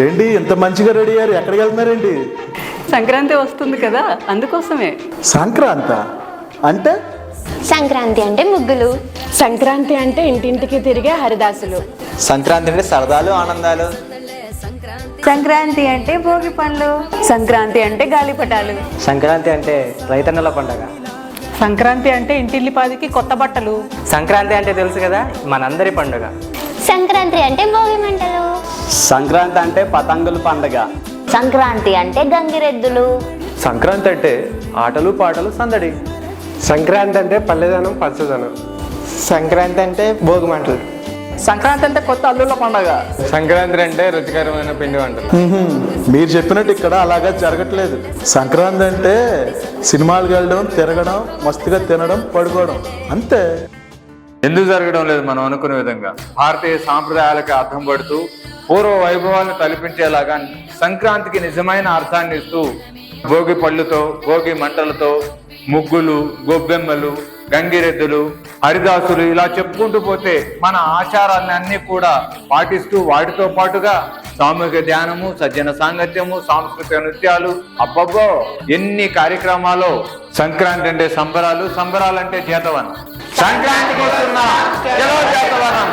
ఏంటి ఇంత మంచిగా రెడీ అయ్యారు? ఎక్కడికి వెళ్తున్నారేంటి? సంక్రాంతి వస్తుంది కదా, అందుకోసమే. సంక్రాంత అంటే? సంక్రాంతి అంటే ముగ్గులు. సంక్రాంతి అంటే ఇంటింటికి తిరిగే హరిదాసులు. సంక్రాంతి అంటే సరదాలు ఆనందాలు. సంక్రాంతి అంటే భోగి పండ్లు. సంక్రాంతి అంటే గాలిపటాలు. సంక్రాంతి అంటే రైతన్నల పండగ. సంక్రాంతి అంటే ఇంటిల్లిపాదికి కొత్త బట్టలు. సంక్రాంతి అంటే తెలుసు కదా, మనందరి పండుగ. సంక్రాంతి అంటే భోగి మంటలు. సంక్రాంతి అంటే పతంగుల పండగ. సంక్రాంతి అంటే గంగిరెద్దులు. సంక్రాంతి అంటే ఆటలు పాటలు సందడి. సంక్రాంతి అంటే పల్లెదనం పచ్చదనం. సంక్రాంతి అంటే భోగి మంటలు. సంక్రాంతి అంటే కొత్త అల్లుళ్ళ పండగ. సంక్రాంతి అంటే రుచికరమైన పిండి వంటలు. మీరు చెప్పినట్టు ఇక్కడ అలాగా జరగట్లేదు. సంక్రాంతి అంటే సినిమాలకు వెళ్ళడం, తిరగడం, మస్తుగా తినడం, పడుకోవడం అంతే. ఎందుకు జరగడం లేదు మనం అనుకునే విధంగా? భారతీయ సాంప్రదాయాలకు అర్థం పడుతూ పూర్వ వైభవాలను తలపించేలాగా సంక్రాంతికి నిజమైన అర్థాన్ని ఇస్తూ భోగి పళ్ళుతో, భోగి మంటలతో, ముగ్గులు, గొబ్బెమ్మలు, గంగిరెద్దులు, హరిదాసులు ఇలా చెప్పుకుంటూ పోతే మన ఆచారాన్ని అన్ని కూడా పాటిస్తూ వాటితో పాటుగా సామూహిక ధ్యానము, సజ్జన సాంగత్యము, సాంస్కృతిక నృత్యాలు, అబ్బబ్బో ఎన్ని కార్యక్రమాలు. సంక్రాంతి అంటే సంబరాలు, సంబరాలంటే చేతవనం. సంక్రాంతికి వస్తున్నా, చలో చేతవనం.